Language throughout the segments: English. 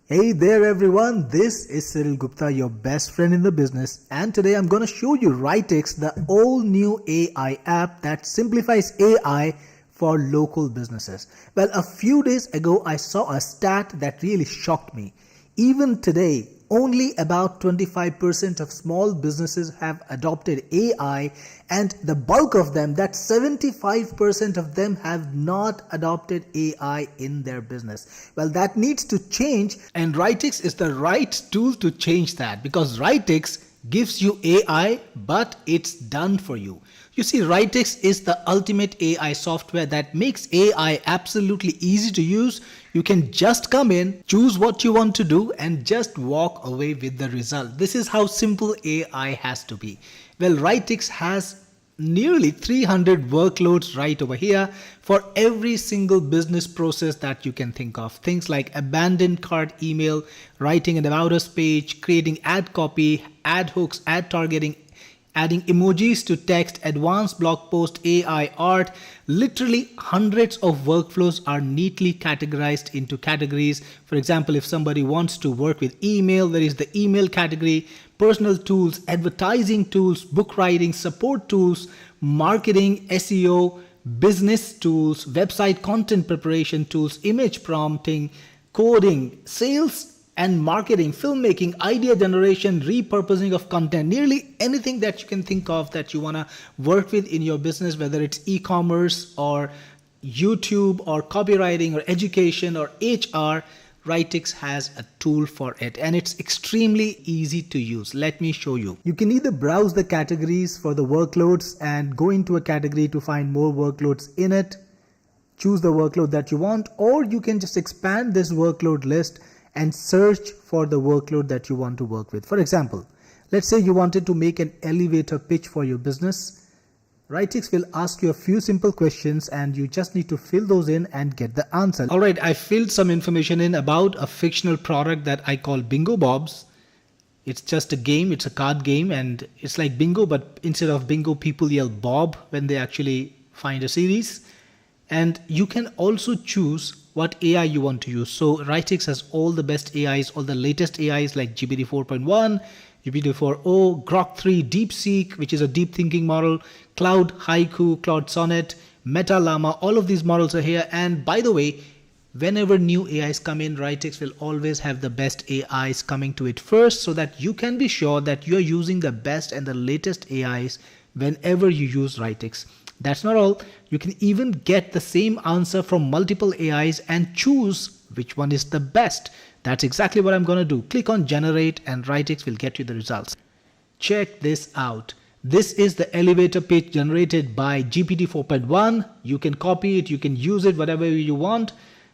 Hey there everyone, this is Cyril Gupta, your best friend in the business, and today I'm going to show you Writex, the all new AI app that simplifies AI for local businesses. Well, a few days ago I saw a stat that really shocked me. Even today, only about 25% of small businesses have adopted AI, and the bulk of them, that 75% of them, have not adopted AI in their business. Well, that needs to change, and Writex is the right tool to change that, because Writex gives you AI, but it's done for you. You see, Writex is the ultimate AI software that makes AI absolutely easy to use. You can just come in, choose what you want to do, and just walk away with the result. This is how simple AI has to be. Well, Writex has nearly 300 workloads right over here for every single business process that you can think of. Things like abandoned cart email, writing an about us page, creating ad copy, ad hooks, ad targeting, adding emojis to text, advanced blog post, AI art. Literally hundreds of workflows are neatly categorized into categories. For example, if somebody wants to work with email, there is the email category, personal tools, advertising tools, book writing, support tools, marketing, SEO, business tools, website content preparation tools, image prompting, coding, sales and marketing, filmmaking, idea generation, repurposing of content, nearly anything that you can think of that you want to work with in your business, whether it's e-commerce or YouTube or copywriting or education or HR, Writex has a tool for it, and it's extremely easy to use. Let me show you. You can either browse the categories for the workloads and go into a category to find more workloads in it, choose the workload that you want, or you can just expand this workload list and search for the workload that you want to work with. For example, let's say you wanted to make an elevator pitch for your business. Writex will ask you a few simple questions and you just need to fill those in and get the answer. All right, I filled some information in about a fictional product that I call Bingo Bobs. It's just a game, it's a card game, and it's like bingo, but instead of bingo, people yell Bob when they actually find a series. And you can also choose what AI you want to use. So Writex has all the best AIs, all the latest AIs like GPT 4.1, GPT 4o, Grok 3, DeepSeek, which is a deep thinking model, Cloud Haiku, Cloud Sonnet, Meta Llama, all of these models are here. And by the way, whenever new AIs come in, Writex will always have the best AIs coming to it first, so that you can be sure that you're using the best and the latest AIs whenever you use Writex. That's not all. You can even get the same answer from multiple AIs and choose which one is the best. That's exactly what I'm going to do. Click on generate and Writex will get you the results. Check this out. This is the elevator pitch generated by GPT 4.1. You can copy it, you can use it whatever you want.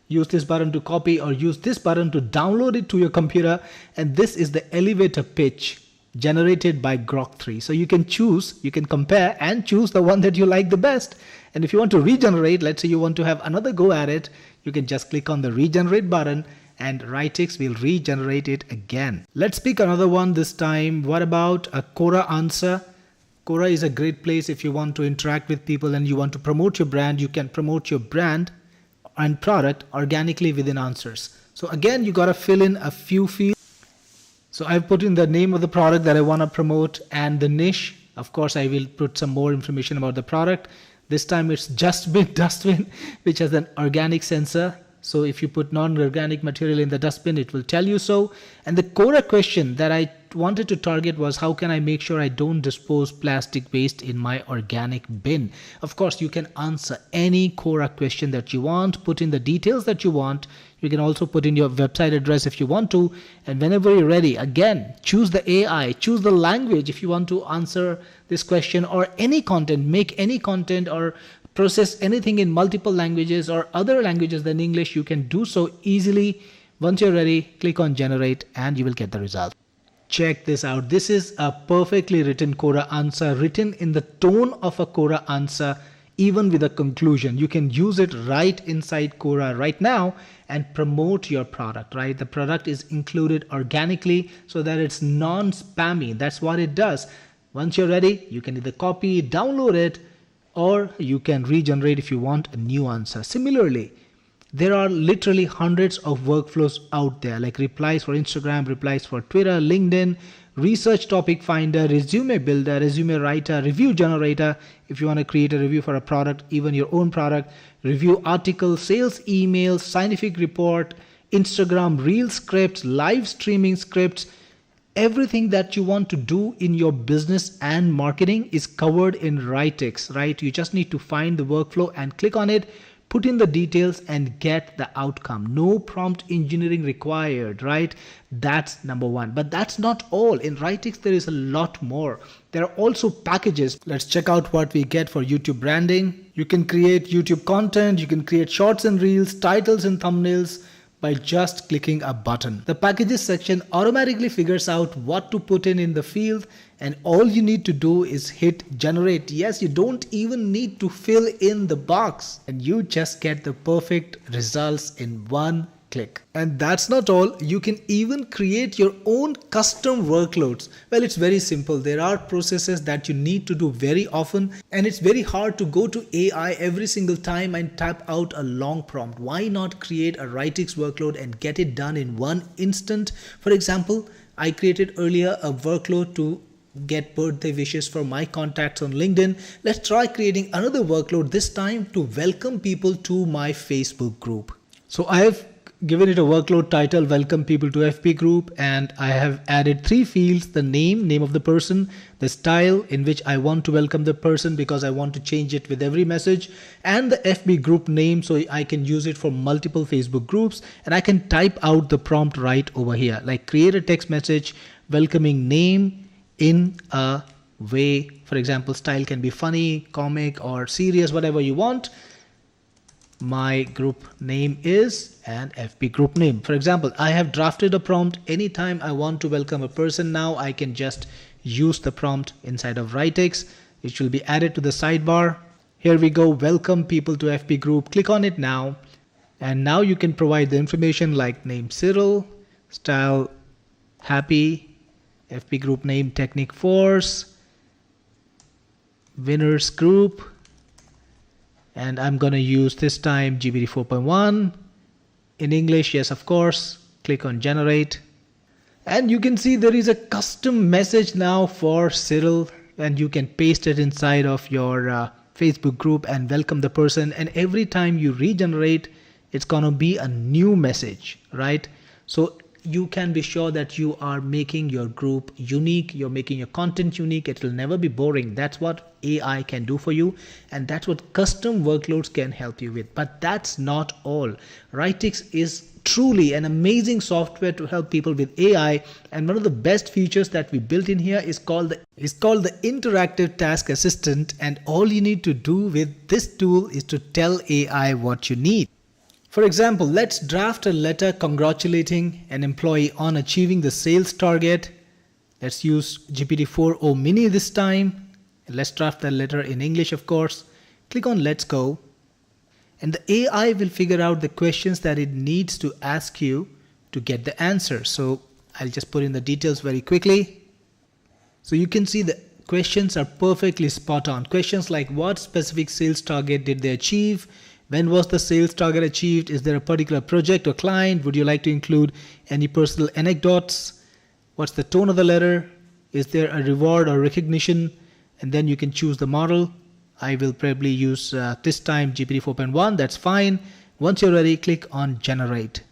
Use this button to copy or use this button to download it to your computer. And this is the elevator pitch generated by Grok 3. So you can choose, you can compare and choose the one that you like the best. And if you want to regenerate, let's say you want to have another go at it, you can just click on the regenerate button and Writex will regenerate it again. Let's pick another one this time. What about a Quora answer? Quora is a great place if you want to interact with people and you want to promote your brand. You can promote your brand and product organically within answers. So again, you got to fill in a few fields. So I've put in the name of the product that I want to promote and the niche. Of course, I will put some more information about the product. This time it's dustbin, which has an organic sensor. So if you put non-organic material in the dustbin, it will tell you so. And the Quora question that I wanted to target was, how can I make sure I don't dispose plastic waste in my organic bin? Of course, you can answer any Quora question that you want, put in the details that you want. You can also put in your website address if you want to. And whenever you're ready, again, choose the AI, choose the language if you want to answer this question, or any content, make any content or process anything in multiple languages or other languages than English. You can do so easily. Once you're ready, click on generate and you will get the result. Check this out. This is a perfectly written Quora answer, written in the tone of a Quora answer, even with a conclusion. You can use it right inside Quora right now and promote your product, right? The product is included organically so that it's non-spammy. That's what it does. Once you're ready, you can either copy, download it, or you can regenerate if you want a new answer. Similarly, There are literally hundreds of workflows out there, like replies for Instagram, replies for Twitter, LinkedIn, research topic finder, resume builder, resume writer, review generator if you want to create a review for a product, even your own product, review article, sales email, scientific report, Instagram reel scripts, live streaming scripts. Everything that you want to do in your business and marketing is covered in Writex, right? You just need to find the workflow and click on it, put in the details and get the outcome. No prompt engineering required, right? That's number one. But that's not all. In Writex, there is a lot more. There are also packages. Let's check out what we get for YouTube branding. You can create YouTube content. You can create shorts and reels, titles and thumbnails by just clicking a button. The packages section automatically figures out what to put in the field, and all you need to do is hit generate. Yes, you don't even need to fill in the box, and you just get the perfect results in one click. And that's not all. You can even create your own custom workloads. Well, it's very simple. There are processes that you need to do very often, and it's very hard to go to AI every single time and type out a long prompt. Why not create a Writex workload and get it done in one instant? For example, I created earlier a workload to get birthday wishes for my contacts on LinkedIn. Let's try creating another workload, this time to welcome people to my Facebook group. So I have given it a workload title, welcome people to FB group, and I have added 3 fields: the name of the person, the style in which I want to welcome the person because I want to change it with every message, and the FB group name so I can use it for multiple Facebook groups. And I can type out the prompt right over here, like create a text message welcoming name in a way. For example, style can be funny, comic or serious, whatever you want. My group name is an FB group name. For example, I have drafted a prompt. Anytime I want to welcome a person now, I can just use the prompt inside of Writex. It will be added to the sidebar. Here we go, welcome people to FB group. Click on it now. And now you can provide the information like name Cyril, style happy, FB group name Technique Force, winners group. And I'm going to use this time GPT 4.1 in English. Yes, of course. Click on generate. And you can see there is a custom message now for Cyril, and you can paste it inside of your Facebook group and welcome the person. And every time you regenerate, it's going to be a new message, right? So you can be sure that you are making your group unique. You're making your content unique. It will never be boring. That's what AI can do for you. And that's what custom workloads can help you with. But that's not all. Writex is truly an amazing software to help people with AI. And one of the best features that we built in here is called the interactive task assistant. And all you need to do with this tool is to tell AI what you need. For example, let's draft a letter congratulating an employee on achieving the sales target. Let's use GPT-4o Mini this time. Let's draft the letter in English, of course. Click on Let's Go. And the AI will figure out the questions that it needs to ask you to get the answer. So I'll just put in the details very quickly. So you can see the questions are perfectly spot on. Questions like what specific sales target did they achieve? When was the sales target achieved? Is there a particular project or client? Would you like to include any personal anecdotes? What's the tone of the letter? Is there a reward or recognition? And then you can choose the model. I will probably use this time GPT 4.1. That's fine. Once you're ready, click on generate.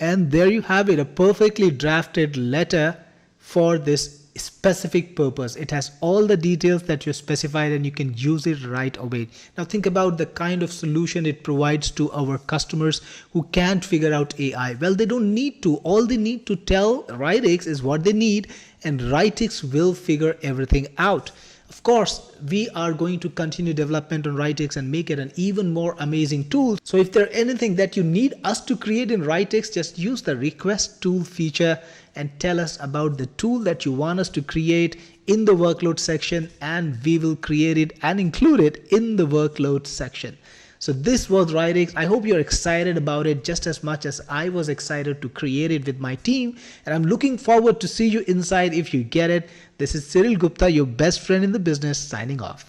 And there you have it, a perfectly drafted letter for this specific purpose. It has all the details that you specified and you can use it right away. Now think about the kind of solution it provides to our customers who can't figure out AI. Well, they don't need to. All they need to tell Writex is what they need, and Writex will figure everything out. Of course, we are going to continue development on Writex and make it an even more amazing tool. So if there's anything that you need us to create in Writex, just use the request tool feature and tell us about the tool that you want us to create in the workload section, and we will create it and include it in the workload section. So this was Writex. I hope you're excited about it just as much as I was excited to create it with my team. And I'm looking forward to see you inside if you get it. This is Cyril Gupta, your best friend in the business, signing off.